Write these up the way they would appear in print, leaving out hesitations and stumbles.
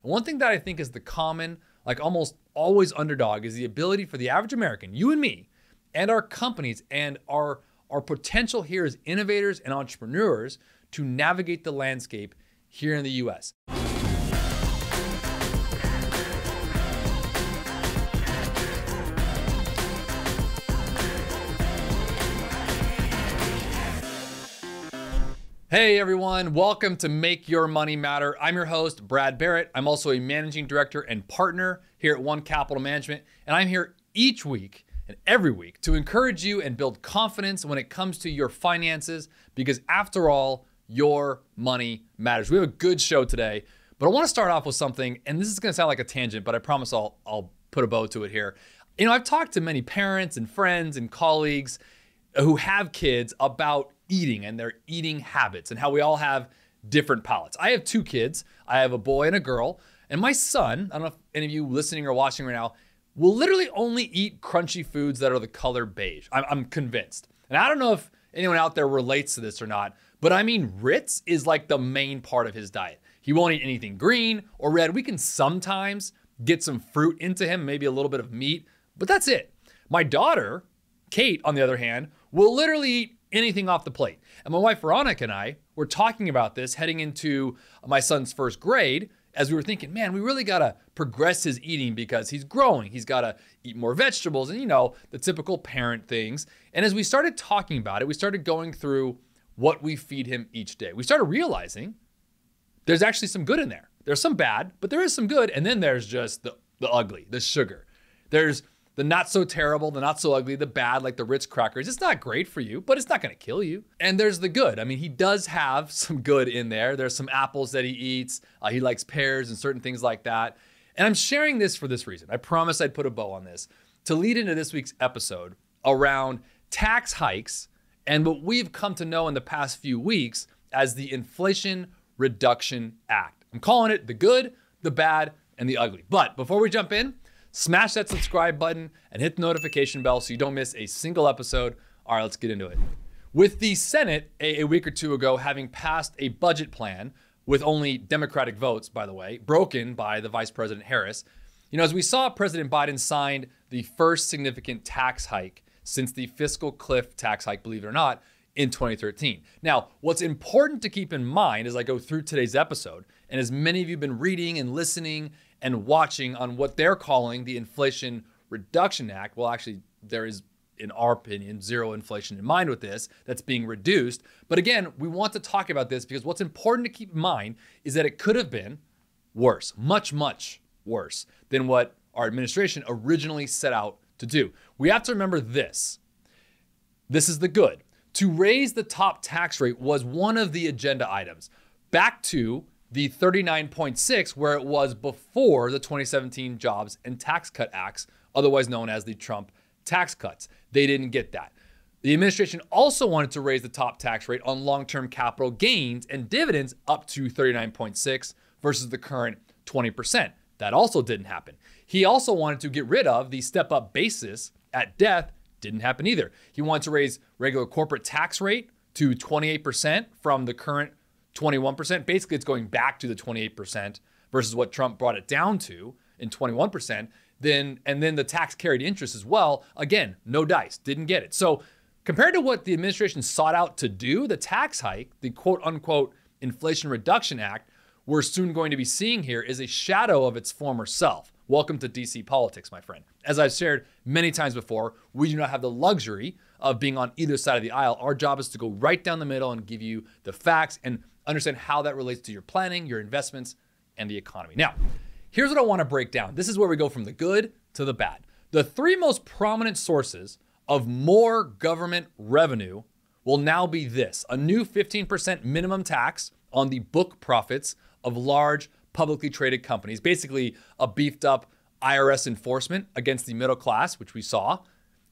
And one thing that I think is the common, like almost always underdog, is the ability for the average American, you and me, and our companies and our potential here as innovators and entrepreneurs to navigate the landscape here in the US. Hey everyone, welcome to Make Your Money Matter. I'm your host, Brad Barrett. I'm also a managing director and partner here at One Capital Management, and I'm here each week and every week to encourage you and build confidence when it comes to your finances, because after all, your money matters. We have a good show today, but I want to start off with something, and this is going to sound like a tangent, but I promise I'll put a bow to it here. You know, I've talked to many parents and friends and colleagues who have kids about eating and their eating habits and how we all have different palates. I have two kids. I have a boy and a girl, and my son, I don't know if any of you listening or watching right now, will literally only eat crunchy foods that are the color beige. I'm convinced. And I don't know if anyone out there relates to this or not, but I mean, Ritz is like the main part of his diet. He won't eat anything green or red. We can sometimes get some fruit into him, maybe a little bit of meat, but that's it. My daughter, Kate, on the other hand, will literally eat anything off the plate. And my wife, Veronica, and I were talking about this heading into my son's first grade, as we were thinking, man, we really gotta progress his eating because he's growing. He's gotta eat more vegetables and, you know, the typical parent things. And as we started talking about it, we started going through what we feed him each day. We started realizing there's actually some good in there. There's some bad, but there is some good. And then there's just the ugly, the sugar. There's the not so terrible, the not so ugly, the bad, like the Ritz crackers. It's not great for you, but it's not gonna kill you. And there's the good. I mean, he does have some good in there. There's some apples that he eats. He likes pears and certain things like that. And I'm sharing this for this reason. I promise I'd put a bow on this to lead into this week's episode around tax hikes and what we've come to know in the past few weeks as the Inflation Reduction Act. I'm calling it the good, the bad, and the ugly. But before we jump in, smash that subscribe button and hit the notification bell so you don't miss a single episode. All right, let's get into it. With the Senate a week or two ago having passed a budget plan with only Democratic votes, by the way, broken by the Vice President Harris, you know, as we saw, President Biden signed the first significant tax hike since the fiscal cliff tax hike, believe it or not, in 2013. Now, what's important to keep in mind as I go through today's episode, and as many of you have been reading and listening and watching on what they're calling the Inflation Reduction Act, well, actually, there is, in our opinion, zero inflation in mind with this. That's being reduced. But again, we want to talk about this because what's important to keep in mind is that it could have been worse, much, much worse than what our administration originally set out to do. We have to remember this. This is the good. To raise the top tax rate was one of the agenda items, back to the 39.6, where it was before the 2017 Jobs and Tax Cut Acts, otherwise known as the Trump tax cuts. They didn't get that. The administration also wanted to raise the top tax rate on long-term capital gains and dividends up to 39.6 versus the current 20%. That also didn't happen. He also wanted to get rid of the step-up basis at death. Didn't happen either. He wanted to raise regular corporate tax rate to 28% from the current 21%. Basically, it's going back to the 28% versus what Trump brought it down to in 21%. And then the tax carried interest as well. Again, no dice, didn't get it. So compared to what the administration sought out to do, the tax hike, the quote unquote Inflation Reduction Act, we're soon going to be seeing here is a shadow of its former self. Welcome to DC politics, my friend. As I've shared many times before, we do not have the luxury of being on either side of the aisle. Our job is to go right down the middle and give you the facts and understand how that relates to your planning, your investments, and the economy. Now, here's what I want to break down. This is where we go from the good to the bad. The three most prominent sources of more government revenue will now be this: a new 15% minimum tax on the book profits of large publicly traded companies, basically a beefed up IRS enforcement against the middle class, which we saw,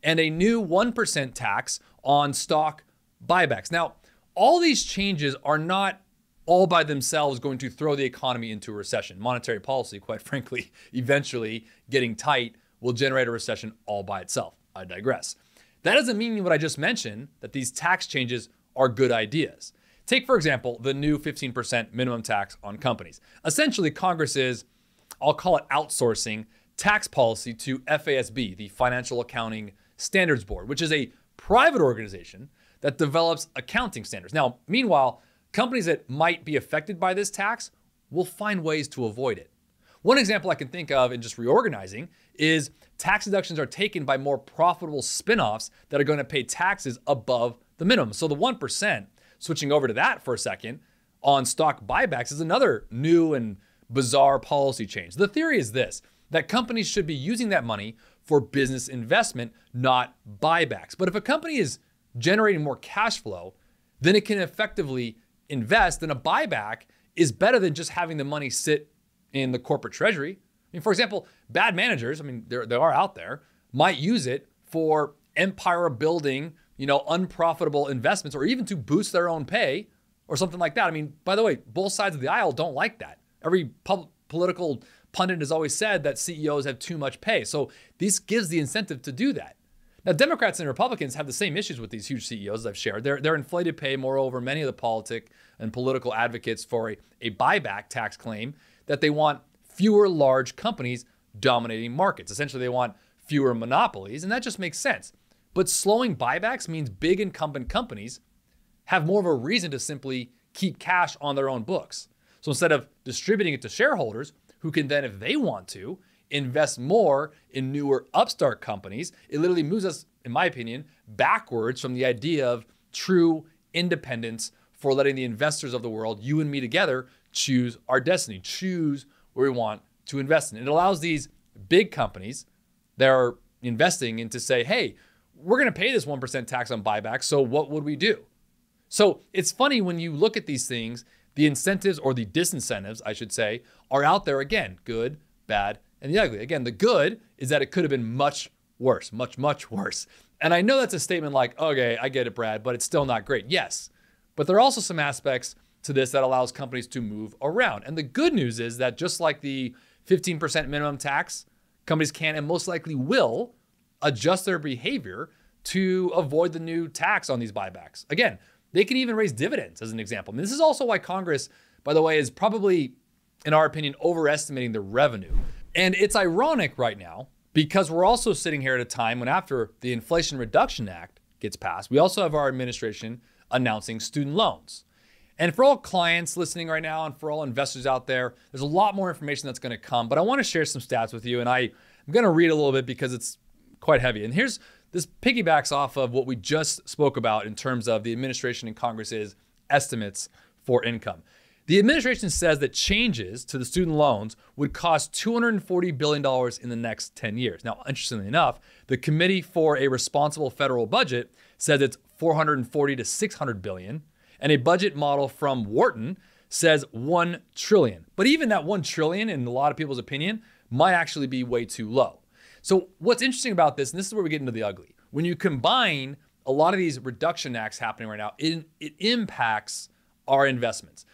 and a new 1% tax on stock buybacks. Now, all these changes are not all by themselves going to throw the economy into a recession. Monetary policy, quite frankly, eventually getting tight will generate a recession all by itself. I digress. That doesn't mean what I just mentioned, that these tax changes are good ideas. Take, for example, the new 15% minimum tax on companies. Essentially, Congress is I'll call it outsourcing tax policy to FASB, the Financial Accounting Standards Board, which is a private organization that develops accounting standards. Now, meanwhile, companies that might be affected by this tax will find ways to avoid it. One example I can think of in just reorganizing is tax deductions are taken by more profitable spinoffs that are going to pay taxes above the minimum. So the 1%, switching over to that for a second, on stock buybacks is another new and bizarre policy change. The theory is this, that companies should be using that money for business investment, not buybacks. But if a company is generating more cash flow, then it can effectively invest, and a buyback is better than just having the money sit in the corporate treasury. I mean, for example, bad managers, they are out there, might use it for empire building, unprofitable investments, or even to boost their own pay or something like that. By the way, both sides of the aisle don't like that. Every political pundit has always said that CEOs have too much pay. So this gives the incentive to do that. Now, Democrats and Republicans have the same issues with these huge CEOs, as I've shared. They're inflated pay. Moreover, many of the politic and political advocates for a buyback tax claim that they want fewer large companies dominating markets. Essentially, they want fewer monopolies, and that just makes sense. But slowing buybacks means big incumbent companies have more of a reason to simply keep cash on their own books. So instead of distributing it to shareholders, who can then, if they want to, invest more in newer upstart companies, it literally moves us, in my opinion, backwards from the idea of true independence for letting the investors of the world, you and me together, choose our destiny, choose where we want to invest in. It allows these big companies that are investing in to say, hey, we're going to pay this 1% tax on buybacks, so what would we do? So it's funny when you look at these things, the incentives or the disincentives, I should say, are out there again, good, bad, and the ugly. Again, the good is that it could have been much worse, much, much worse. And I know that's a statement like, okay, I get it, Brad, but it's still not great. Yes, but there are also some aspects to this that allows companies to move around. And the good news is that just like the 15% minimum tax, companies can and most likely will adjust their behavior to avoid the new tax on these buybacks. Again, they can even raise dividends as an example. This is also why Congress, by the way, is probably, in our opinion, overestimating the revenue. And it's ironic right now because we're also sitting here at a time when after the Inflation Reduction Act gets passed, we also have our administration announcing student loans. And for all clients listening right now and for all investors out there, there's a lot more information that's going to come, but I want to share some stats with you. And I'm going to read a little bit because it's quite heavy. And this piggybacks off of what we just spoke about in terms of the administration and Congress's estimates for income. The administration says that changes to the student loans would cost $240 billion in the next 10 years. Now, interestingly enough, the Committee for a Responsible Federal Budget says it's $440 to $600 billion, and a budget model from Wharton says $1 trillion. But even that $1 trillion, in a lot of people's opinion, might actually be way too low. So what's interesting about this, and this is where we get into the ugly, when you combine a lot of these reduction acts happening right now, it impacts our investments.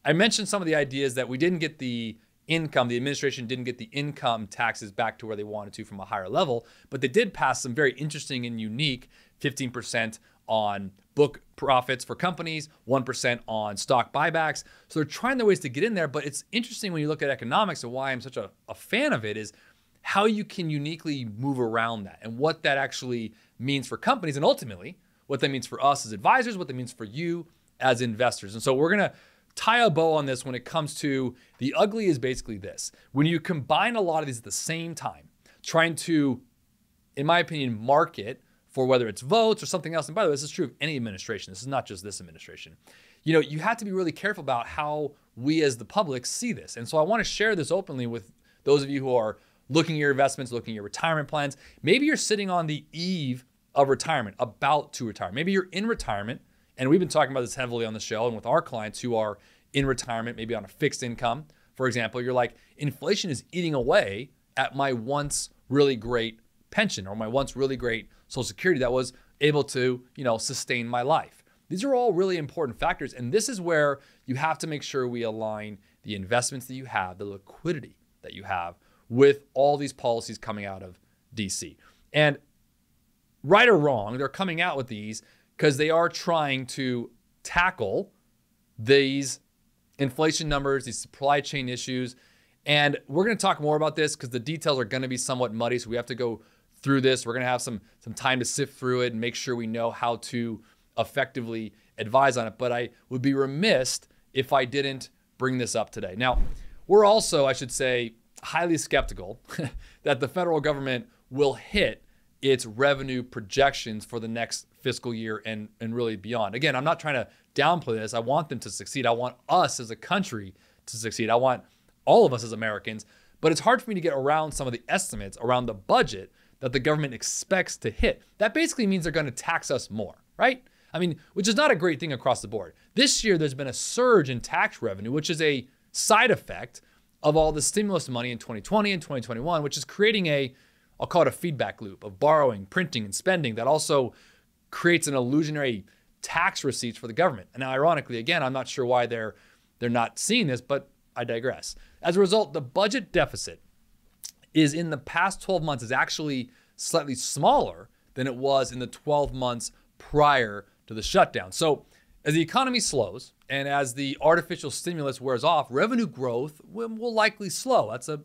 I mentioned some of the ideas that we didn't get the administration didn't get the income taxes back to where they wanted to from a higher level, but they did pass some very interesting and unique 15% on book profits for companies, 1% on stock buybacks. So they're trying their ways to get in there, but it's interesting when you look at economics and why I'm such a fan of it is how you can uniquely move around that and what that actually means for companies and ultimately what that means for us as advisors, what that means for you as investors. And so we're going to tie a bow on this when it comes to the ugly is basically this. When you combine a lot of these at the same time, trying to, in my opinion, market for whether it's votes or something else. And by the way, this is true of any administration. This is not just this administration. You have to be really careful about how we as the public see this. And so I want to share this openly with those of you who are looking at your investments, looking at your retirement plans. Maybe you're sitting on the eve of retirement, about to retire. Maybe you're in retirement, and we've been talking about this heavily on the show and with our clients who are in retirement, maybe on a fixed income. For example, you're like, inflation is eating away at my once really great pension or my once really great Social Security that was able to, sustain my life. These are all really important factors. And this is where you have to make sure we align the investments that you have, the liquidity that you have with all these policies coming out of DC. And right or wrong, they're coming out with these because they are trying to tackle these inflation numbers, these supply chain issues. And we're going to talk more about this because the details are going to be somewhat muddy. So we have to go through this. We're going to have some time to sift through it and make sure we know how to effectively advise on it. But I would be remiss if I didn't bring this up today. Now, we're also, I should say, highly skeptical that the federal government will hit its revenue projections for the next fiscal year and really beyond. Again, I'm not trying to downplay this. I want them to succeed. I want us as a country to succeed. I want all of us as Americans, but it's hard for me to get around some of the estimates around the budget that the government expects to hit. That basically means they're going to tax us more, right? I mean, which is not a great thing across the board. This year, there's been a surge in tax revenue, which is a side effect of all the stimulus money in 2020 and 2021, which is creating I'll call it a feedback loop of borrowing, printing, and spending that also creates an illusionary tax receipts for the government. And now, ironically, again, I'm not sure why they're not seeing this, but I digress. As a result, the budget deficit is in the past 12 months is actually slightly smaller than it was in the 12 months prior to the shutdown. So as the economy slows and as the artificial stimulus wears off, revenue growth will likely slow. That's a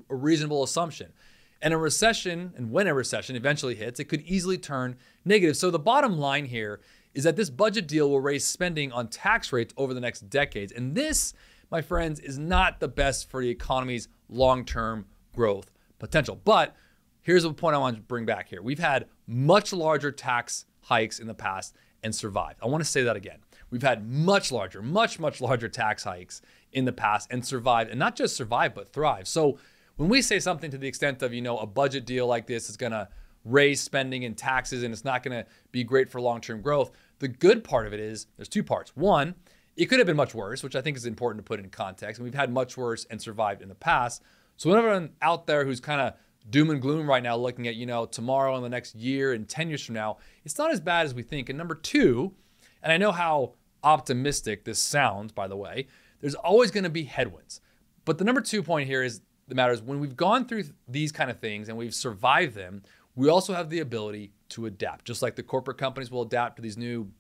reasonable assumption. And a recession, and when a recession eventually hits, it could easily turn negative. So the bottom line here is that this budget deal will raise spending on tax rates over the next decades. And this, my friends, is not the best for the economy's long-term growth potential. But here's the point I want to bring back here. We've had much larger tax hikes in the past and survived. I want to say that again. We've had much larger tax hikes in the past and survived, and not just survive, but thrive. So when we say something to the extent of, a budget deal like this is going to raise spending and taxes and it's not going to be great for long-term growth, the good part of it is there's two parts. One, it could have been much worse, which I think is important to put in context. And we've had much worse and survived in the past. So everyone out there who's kind of doom and gloom right now, looking at, tomorrow and the next year and 10 years from now, it's not as bad as we think. And number two, and I know how optimistic this sounds, by the way, there's always going to be headwinds. But the number 2 point here is the matter is when we've gone through these kind of things and we've survived them, we also have the ability to adapt, just like the corporate companies will adapt to these new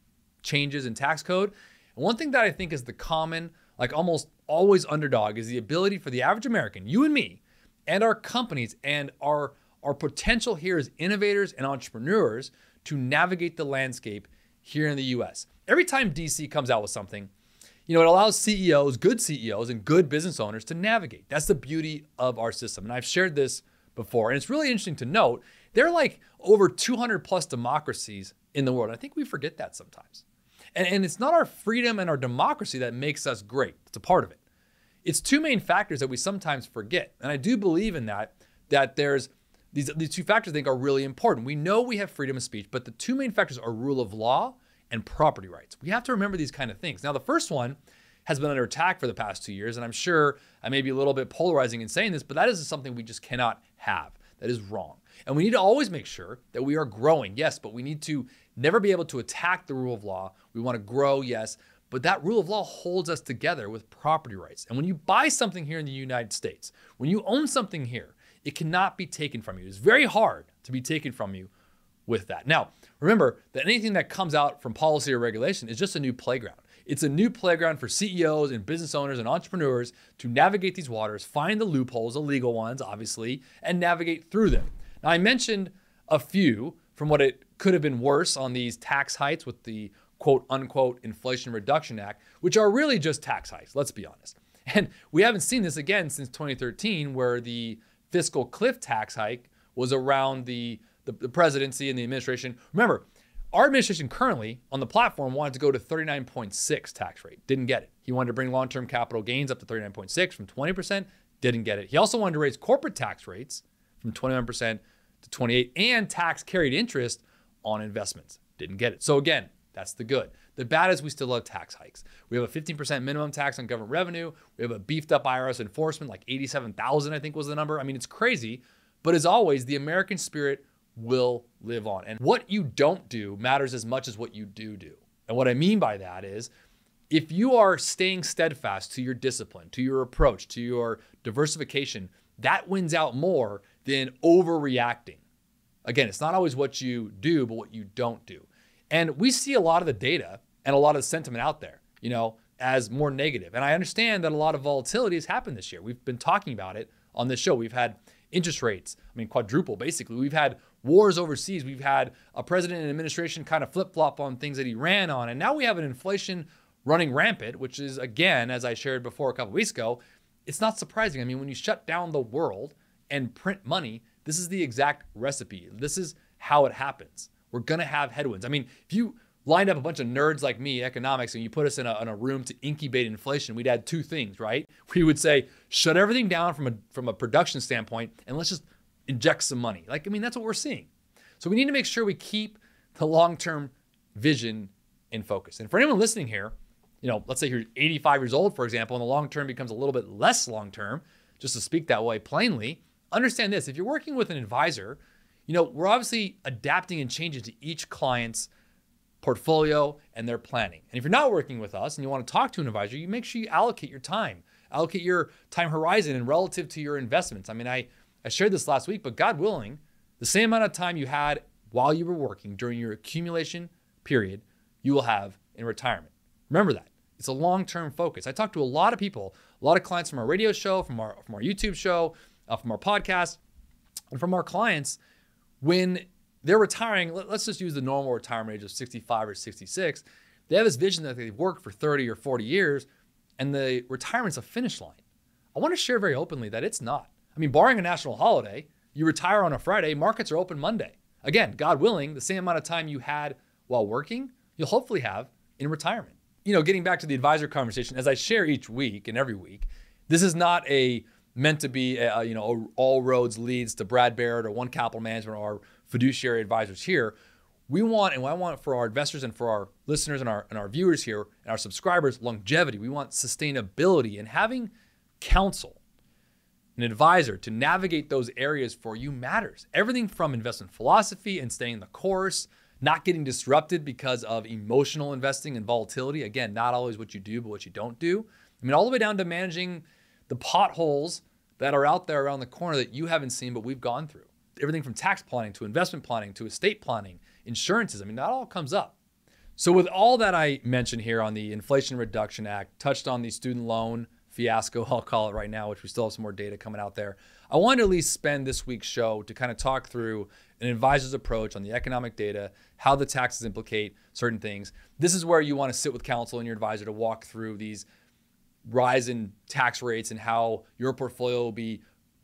changes in tax code. And one thing that I think is the common, like almost always underdog, is the ability for the average American, you and me, and our companies and our potential here as innovators and entrepreneurs to navigate the landscape here in the US. Every time DC comes out with something, it allows CEOs, good CEOs and good business owners to navigate. That's the beauty of our system. And I've shared this before. And it's really interesting to note, there are like over 200 plus democracies in the world. I think we forget that sometimes. And it's not our freedom and our democracy that makes us great. It's a part of it. It's two main factors that we sometimes forget. And I do believe in that there's these two factors I think are really important. We know we have freedom of speech, but the two main factors are rule of law and property rights. We have to remember these kind of things. Now, the first one has been under attack for the past 2 years, and I'm sure I may be a little bit polarizing in saying this, but that is something we just cannot have. That is wrong. And we need to always make sure that we are growing, yes, but we need to never be able to attack the rule of law. We want to grow, yes, but that rule of law holds us together with property rights. And when you buy something here in the United States, when you own something here, it cannot be taken from you. It's very hard to be taken from you with that. Now, remember that anything that comes out from policy or regulation is just a new playground. It's a new playground for CEOs and business owners and entrepreneurs to navigate these waters, find the loopholes, the legal ones, obviously, and navigate through them. Now, I mentioned a few from what it could have been worse on these tax hikes with the quote unquote Inflation Reduction Act, which are really just tax hikes, let's be honest. And we haven't seen this again since 2013, where the fiscal cliff tax hike was around the presidency and the administration. Remember, our administration currently on the platform wanted to go to 39.6 tax rate. Didn't get it. He wanted to bring long-term capital gains up to 39.6 from 20%. Didn't get it. He also wanted to raise corporate tax rates from 21% to 28% and tax carried interest on investments. Didn't get it. So again, that's the good. The bad is we still have tax hikes. We have a 15% minimum tax on government revenue. We have a beefed up IRS enforcement, like 87,000, I think was the number. I mean, it's crazy. But as always, the American spirit will live on. And what you don't do matters as much as what you do. And what I mean by that is, if you are staying steadfast to your discipline, to your approach, to your diversification, that wins out more than overreacting. Again, it's not always what you do, but what you don't do. And we see a lot of the data and a lot of the sentiment out there. as more negative. And I understand that a lot of volatility has happened this year. We've been talking about it on this show. We've had interest rates, quadruple basically. We've had wars overseas. We've had a president and administration kind of flip-flop on things that he ran on. And now we have an inflation running rampant, which is, again, as I shared before a couple weeks ago, it's not surprising. When you shut down the world and print money, this is the exact recipe. This is how it happens. We're going to have headwinds. If you lined up a bunch of nerds like me, economics, and you put us in a room to incubate inflation, we'd add two things, right? We would say, shut everything down from a production standpoint, and let's just inject some money. That's what we're seeing. So we need to make sure we keep the long-term vision in focus. And for anyone listening here, let's say you're 85 years old, for example, and the long-term becomes a little bit less long-term, just to speak that way plainly, understand this. If you're working with an advisor, we're obviously adapting and changing to each client's portfolio and their planning. And if you're not working with us and you want to talk to an advisor, you make sure you allocate your time horizon and relative to your investments. I shared this last week, but God willing, the same amount of time you had while you were working during your accumulation period, you will have in retirement. Remember that. It's a long-term focus. I talk to a lot of people, a lot of clients from our radio show, from our YouTube show, from our podcast, and from our clients when they're retiring. Let's just use the normal retirement age of 65 or 66. They have this vision that they've worked for 30 or 40 years and the retirement's a finish line. I want to share very openly that it's not. Barring a national holiday, you retire on a Friday, markets are open Monday. Again, God willing, the same amount of time you had while working, you'll hopefully have in retirement. Getting back to the advisor conversation, as I share each week and every week, this is not meant to be all roads leads to Brad Barrett or One Capital Management or our fiduciary advisors here. I want for our investors and for our listeners and our viewers here and our subscribers, longevity. We want sustainability, and having counsel, an advisor to navigate those areas for you matters. Everything from investment philosophy and staying the course, not getting disrupted because of emotional investing and volatility. Again, not always what you do, but what you don't do. All the way down to managing the potholes that are out there around the corner that you haven't seen, but we've gone through. Everything from tax planning to investment planning to estate planning, insurances. That all comes up. So with all that I mentioned here on the Inflation Reduction Act, touched on the student loan fiasco, I'll call it right now, which we still have some more data coming out there. I wanted to at least spend this week's show to kind of talk through an advisor's approach on the economic data, how the taxes implicate certain things. This is where you want to sit with counsel and your advisor to walk through these rise in tax rates and how your portfolio will be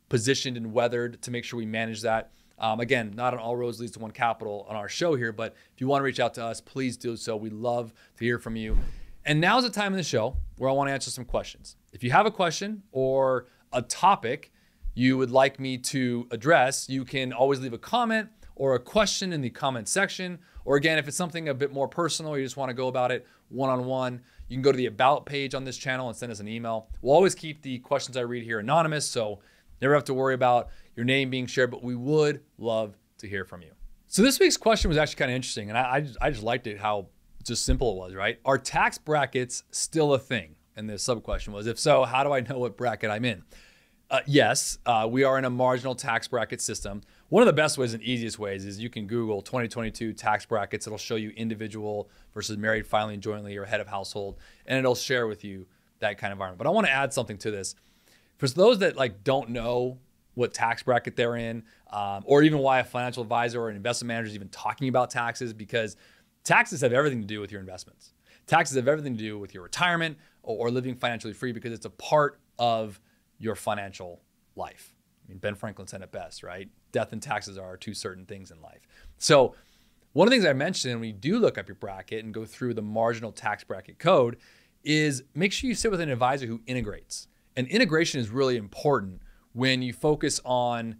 positioned and weathered to make sure we manage that. Again, not on all roads leads to One Capital on our show here, but if you want to reach out to us, please do so. We love to hear from you. And now's the time in the show where I want to answer some questions. If you have a question or a topic you would like me to address, you can always leave a comment or a question in the comment section. Or again, if it's something a bit more personal, you just want to go about it one-on-one, you can go to the About page on this channel and send us an email. We'll always keep the questions I read here anonymous, so never have to worry about your name being shared, but we would love to hear from you. So this week's question was actually kind of interesting, and I just liked it, how just simple it was, right? Are tax brackets still a thing? And the sub-question was, if so, how do I know what bracket I'm in? Yes, we are in a marginal tax bracket system. One of the best ways and easiest ways is you can Google 2022 tax brackets. It'll show you individual versus married, filing jointly, or head of household, and it'll share with you that kind of environment. But I want to add something to this. For those that don't know what tax bracket they're in, or even why a financial advisor or an investment manager is even talking about taxes, because taxes have everything to do with your investments. Taxes have everything to do with your retirement or living financially free, because it's a part of your financial life. Ben Franklin said it best, right? Death and taxes are two certain things in life. So one of the things I mentioned when you do look up your bracket and go through the marginal tax bracket code is make sure you sit with an advisor who integrates. And integration is really important when you focus on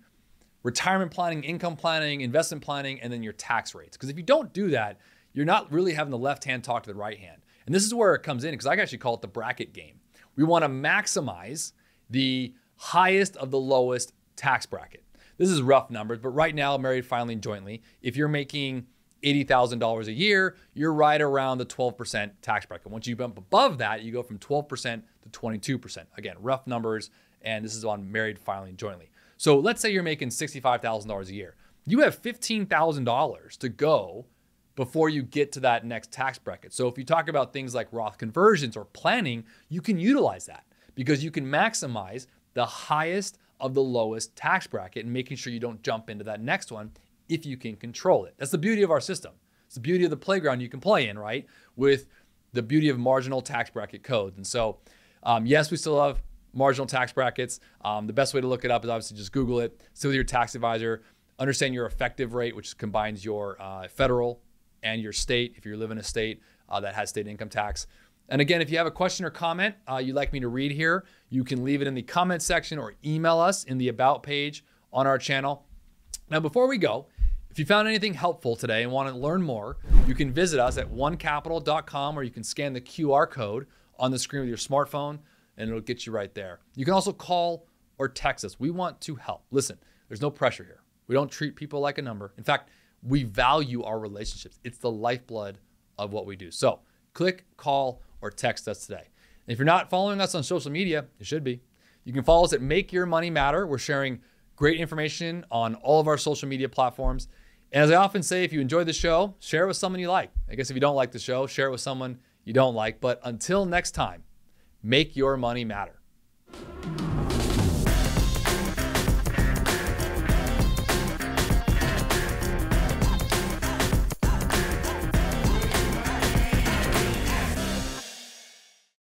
retirement planning, income planning, investment planning, and then your tax rates. Because if you don't do that, you're not really having the left hand talk to the right hand. And this is where it comes in, because I actually call it the bracket game. We want to maximize the highest of the lowest tax bracket. This is rough numbers, but right now, married, filing jointly, if you're making $80,000 a year, you're right around the 12% tax bracket. Once you bump above that, you go from 12% to 22%. Again, rough numbers, and this is on married, filing jointly. So let's say you're making $65,000 a year. You have $15,000 to go before you get to that next tax bracket. So if you talk about things like Roth conversions or planning, you can utilize that because you can maximize the highest of the lowest tax bracket and making sure you don't jump into that next one if you can control it. That's the beauty of our system. It's the beauty of the playground you can play in, right? With the beauty of marginal tax bracket codes. And so, yes, we still have marginal tax brackets. The best way to look it up is obviously just Google it, sit with your tax advisor, understand your effective rate, which combines your federal and your state, if you live in a state that has state income tax. And again, if you have a question or comment you'd like me to read here, you can leave it in the comment section or email us in the About page on our channel. Now, before we go, if you found anything helpful today and want to learn more, you can visit us at onecapital.com, or you can scan the QR code on the screen with your smartphone and it'll get you right there. You can also call or text us. We want to help. Listen, there's no pressure here. We don't treat people like a number. In fact, we value our relationships. It's the lifeblood of what we do. So click, call, or text us today. And if you're not following us on social media, you should be. You can follow us at Make Your Money Matter. We're sharing great information on all of our social media platforms. And as I often say, if you enjoyed the show, share it with someone you like. I guess if you don't like the show, share it with someone you don't like. But until next time, make your money matter.